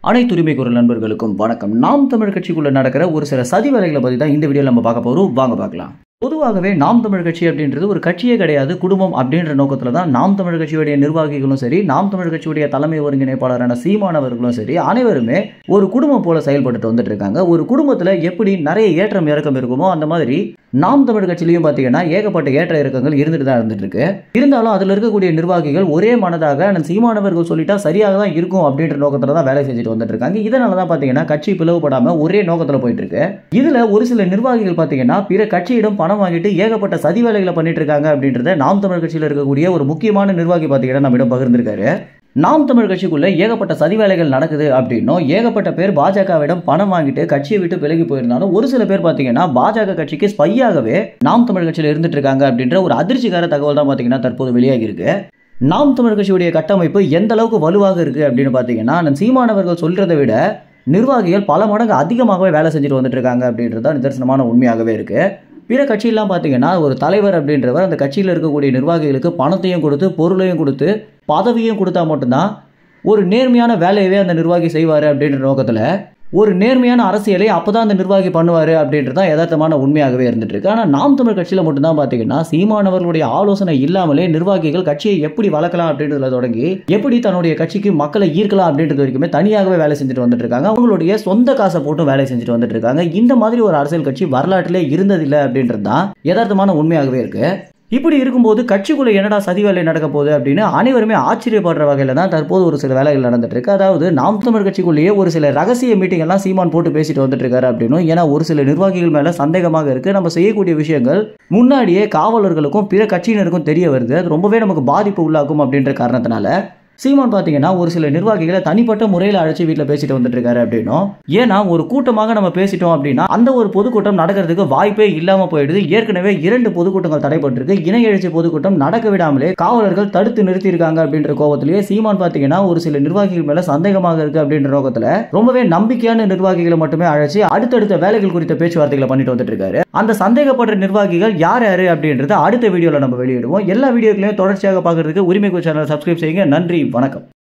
அனைத்து உரிமை குரல் நண்பர்களுக்கும் வணக்கம். நாம் தமிழ் கட்சிக்குள்ள நடக்கிற ஒரு சில சதி வேலைகளை பத்தி தான் இந்த வீடியோல நம்ம பார்க்க போறோம். வாங்க பார்க்கலாம். பொதுவாகவே நாம் தமிழ் கட்சி அப்படின்றது ஒரு கட்சியே கிடையாது, குடும்பம் அப்படின்ற நோக்கத்துல தான் நாம் தமிழ் கட்சியுடைய நிர்வாகிகளும் சரி, நாம் தமிழ் கட்சியுடைய தலைமை ஒருங்கிணைப்பாளரான சீமானவர்களும் சரி, அனைவருமே ஒரு குடும்பம் போல செயல்பட்டு வந்துட்டு இருக்காங்க. ஒரு குடும்பத்துல எப்படி நிறைய ஏற்றம் இறக்கம் இருக்குமோ அந்த மாதிரி நாம் தமிழ் கட்சியிலையும் பாத்தீங்கன்னா ஏகப்பட்ட ஏற்ற இறக்கங்கள் இருந்துட்டு தான் இருந்துட்டு இருக்கு. இருந்தாலும் அதுல இருக்கக்கூடிய நிர்வாகிகள் ஒரே மனதாக சீமானவர்கள் சொல்லிட்டா சரியாக தான் இருக்கும் அப்படின்ற நோக்கத்துல தான் வேலை செஞ்சுட்டு வந்துட்டு இருக்காங்க. இதனாலதான் பாத்தீங்கன்னா கட்சி பிளவுபடாம ஒரே நோக்கத்துல போயிட்டு இருக்கு. இதுல ஒரு சில நிர்வாகிகள் பாத்தீங்கன்னா பிற கட்சியிடம் பணம் வாங்கிட்டு ஏகப்பட்ட சதி வேலைகளை பண்ணிட்டு இருக்காங்க அப்படின்றத நாம் தமிழ் கட்சியில் இருக்கக்கூடிய ஒரு முக்கியமான நிர்வாகி பாத்தீங்கன்னா நம்மிடம் பகிர்ந்திருக்காரு. நாம் தமிழ் கட்சிக்குள்ள ஏகப்பட்ட சதி வேலைகள் நடக்குது அப்படின்னும், ஏகப்பட்ட பேர் பாஜகவிடம் பணம் வாங்கிட்டு கட்சியை விட்டு விலகி போயிருந்தாலும் ஒரு சில பேர் பாத்தீங்கன்னா பாஜக கட்சிக்கு ஸ்பையாகவே நாம் தமிழ் கட்சியில் இருந்துட்டு இருக்காங்க அப்படின்ற ஒரு அதிர்ச்சிகர தகவல் தான் பாத்தீங்கன்னா தற்போது வெளியாகி இருக்கு. நாம் தமிழ் கட்சியுடைய கட்டமைப்பு எந்த அளவுக்கு வலுவாக இருக்கு அப்படின்னு பாத்தீங்கன்னா சீமானவர்கள் சொல்றதை விட நிர்வாகிகள் பல மடங்கு அதிகமாகவே வேலை செஞ்சுட்டு வந்துட்டு இருக்காங்க அப்படின்றது நிதர்சனமான உண்மையாகவே இருக்கு. பிற கட்சியெல்லாம் பார்த்தீங்கன்னா ஒரு தலைவர் அப்படின்றவர் அந்த கட்சியில் இருக்கக்கூடிய நிர்வாகிகளுக்கு பணத்தையும் கொடுத்து பொருளையும் கொடுத்து பதவியும் கொடுத்தா மட்டும்தான் ஒரு நேர்மையான வேலையவே அந்த நிர்வாகி செய்வார் அப்படின்ற நோக்கத்தில் ஒரு நேர்மையான அரசியலை அப்போதான் அந்த நிர்வாகி பண்ணுவார் அப்படின்றது தான் யதார்த்தமான உண்மையாகவே இருந்துட்டு இருக்கு. ஆனால் நாம் தமிழ் கட்சியில் மட்டும்தான் பார்த்தீங்கன்னா சீமானவர்களுடைய ஆலோசனை இல்லாமலே நிர்வாகிகள் கட்சியை எப்படி வளர்க்கலாம் அப்படின்றதுல தொடங்கி எப்படி தன்னுடைய கட்சிக்கு மக்களை ஈர்க்கலாம் அப்படின்றது வரைக்குமே தனியாகவே வேலை செஞ்சுட்டு வந்துட்டு இருக்காங்க. அவங்களுடைய சொந்த காசை போட்டு வேலை செஞ்சுட்டு வந்துட்டு இருக்காங்க. இந்த மாதிரி ஒரு அரசியல் கட்சி வரலாற்றிலே இருந்ததில்லை அப்படின்றது தான் யதார்த்தமான உண்மையாகவே இருக்கு. இப்படி இருக்கும்போது கட்சிக்குள்ள என்னடா சதி வேலை நடக்க போகுது அப்படின்னு அனைவருமே ஆச்சரியப்படுற வகையில தான் தற்போது ஒரு சில வேலைகள் நடந்துட்டு இருக்கு. அதாவது நாம் தமிழ் கட்சிக்குள்ளேயே ஒரு சில ரகசிய மீட்டிங் எல்லாம் சீமான் போட்டு பேசிட்டு வந்துட்டு இருக்காரு அப்படின்னு. ஏன்னா ஒரு சில நிர்வாகிகள் மேல சந்தேகமாக இருக்கு. நம்ம செய்யக்கூடிய விஷயங்கள் முன்னாடியே காவலர்களுக்கும் பிற கட்சியினருக்கும் தெரிய வருது, அது ரொம்பவே நமக்கு பாதிப்பு உள்ளாக்கும் அப்படின்ற காரணத்தினால சீமான் பார்த்தீங்கன்னா ஒரு சில நிர்வாகிகளை தனிப்பட்ட முறையில் அழைச்சி வீட்டில் பேசிட்டு வந்துட்டு இருக்காரு அப்படின்னும். ஏன்னா ஒரு கூட்டமாக நம்ம பேசிட்டோம் அப்படின்னா அந்த ஒரு பொதுக்கூட்டம் நடக்கிறதுக்கு வாய்ப்பே இல்லாமல் போயிடுது. ஏற்கனவே 2 பொதுக்கூட்டங்கள் தடைப்பட்டிருக்கு. இணை எழுச்சி பொதுக்கூட்டம் நடக்க விடாமலே காவலர்கள் தடுத்து நிறுத்தி இருக்காங்க அப்படின்ற கோபத்திலேயே சீமான் பார்த்தீங்கன்னா ஒரு சில நிர்வாகிகள் மேல சந்தேகமாக இருக்கு அப்படின்ற நோக்கத்தில் ரொம்பவே நம்பிக்கையான நிர்வாகிகளை மட்டுமே அழைச்சி அடுத்தடுத்த வேலைகள் குறித்த பேச்சுவார்த்தைகளை பண்ணிட்டு வந்துட்டு இருக்காரு. அந்த சந்தேகப்படுற நிர்வாகிகள் யார் யாரு அப்படின்றத அடுத்த வீடியோல நம்ம வெளியிடுவோம். எல்லா வீடியோக்களையும் தொடர்ச்சியாக பார்க்கறதுக்கு உரிமை சேனல் சப்ஸ்கிரைப் செய்யுங்க. நன்றி, வணக்கம்.